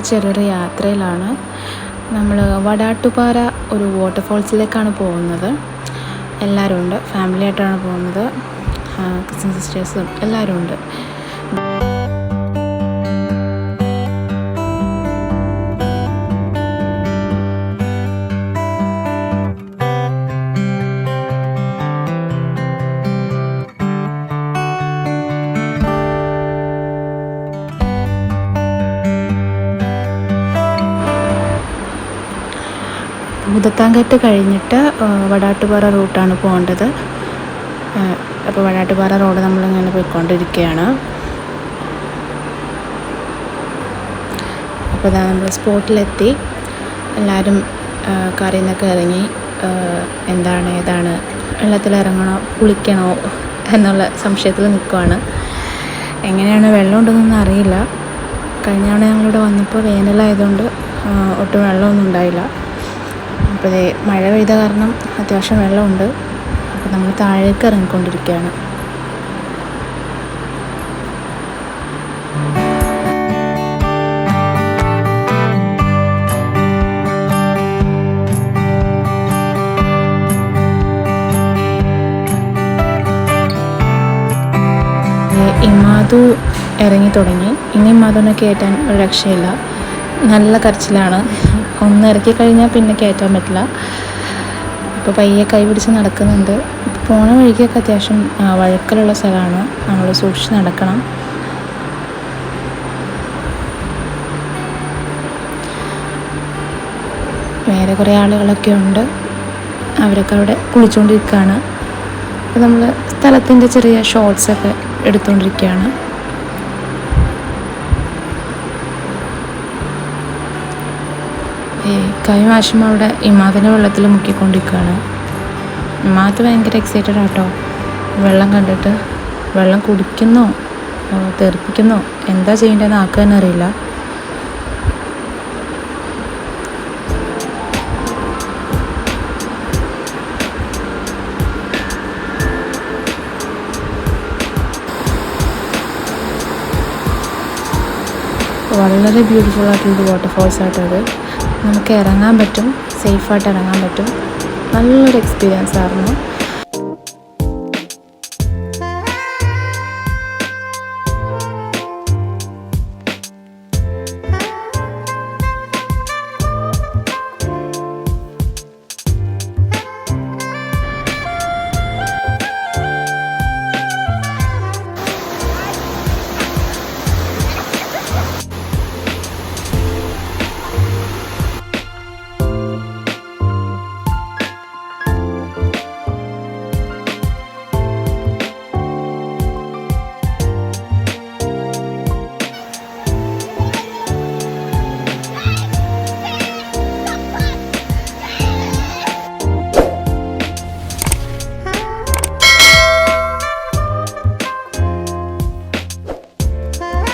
ചെറിയൊരു യാത്രയിലാണ്. നമ്മൾ വടാട്ടുപാറ ഒരു വാട്ടർഫോൾസിലേക്കാണ് പോകുന്നത്. എല്ലാവരും ഉണ്ട്, ഫാമിലി ആയിട്ടാണ് പോകുന്നത്. കസിൻ സിസ്റ്റേഴ്സും എല്ലാവരും ഉണ്ട്. മുതത്താൻകെട്ട് കഴിഞ്ഞിട്ട് വടാട്ടുപാറ റൂട്ടാണ് പോകേണ്ടത്. അപ്പോൾ വടാട്ടുപാറ റോഡ് നമ്മളിങ്ങനെ പോയിക്കൊണ്ടിരിക്കുകയാണ്. അപ്പോൾ ഇതാ നമ്മൾ സ്പോട്ടിലെത്തി. എല്ലാവരും കാറിൽ നിന്നൊക്കെ ഇറങ്ങി ഏതാണ് വെള്ളത്തിലിറങ്ങണോ കുളിക്കണോ എന്നുള്ള സംശയത്തിൽ നിൽക്കുവാണ്. എങ്ങനെയാണ് വെള്ളം ഉണ്ടെന്നൊന്നും അറിയില്ല. കഴിഞ്ഞ തവണ ഞങ്ങളിവിടെ വന്നപ്പോൾ വേനലായതുകൊണ്ട് ഒട്ടും വെള്ളമൊന്നും ഉണ്ടായില്ല. അപ്പോൾ മഴ പെയ്ത കാരണം അത്യാവശ്യം വെള്ളമുണ്ട്. അപ്പോൾ നമ്മൾ താഴേക്ക് ഇറങ്ങിക്കൊണ്ടിരിക്കുകയാണ്. ഇമാദു ഇറങ്ങി തുടങ്ങി. ഇനി ഇമാദുവിനെ കയറ്റാൻ ഒരു രക്ഷയില്ല. നല്ല കരച്ചിലാണ്. ഒന്ന് ഇറക്കി കഴിഞ്ഞാൽ പിന്നെ കയറ്റാൻ പറ്റില്ല. ഇപ്പോൾ പയ്യെ കൈ പിടിച്ച് നടക്കുന്നുണ്ട്. പോണ വഴിക്കൊക്കെ അത്യാവശ്യം വഴുക്കലുള്ള സ്ഥലമാണ്. നമ്മൾ സൂക്ഷിച്ച് നടക്കണം. വേറെ കുറേ ആളുകളൊക്കെ ഉണ്ട്. അവരൊക്കെ അവിടെ കുളിച്ചുകൊണ്ടിരിക്കുകയാണ്. അപ്പോൾ നമ്മൾ സ്ഥലത്തിൻ്റെ ചെറിയ ഷോട്ട്സൊക്കെ എടുത്തുകൊണ്ടിരിക്കുകയാണ്. കഴിഞ്ഞ പ്രാവശ്യം അവിടെ ഇമാദിനെ വെള്ളത്തിൽ മുക്കിക്കൊണ്ടിരിക്കുകയാണ്. ഇമാദ് ഭയങ്കര എക്സൈറ്റഡ് ആട്ടോ വെള്ളം കണ്ടിട്ട്. വെള്ളം കുടിക്കുന്നോ തെറിപ്പിക്കുന്നോ എന്താ ചെയ്യേണ്ടതെന്ന് ആൾക്ക് തന്നെ അറിയില്ല. വളരെ ബ്യൂട്ടിഫുൾ ആയിട്ടുള്ളൊരു വാട്ടർഫോൾസ് ആയിട്ടത്. നമുക്ക് ഇറങ്ങാൻ പറ്റും, സേഫായിട്ട് ഇറങ്ങാൻ പറ്റും. നല്ലൊരു എക്സ്പീരിയൻസ് ആയിരുന്നു.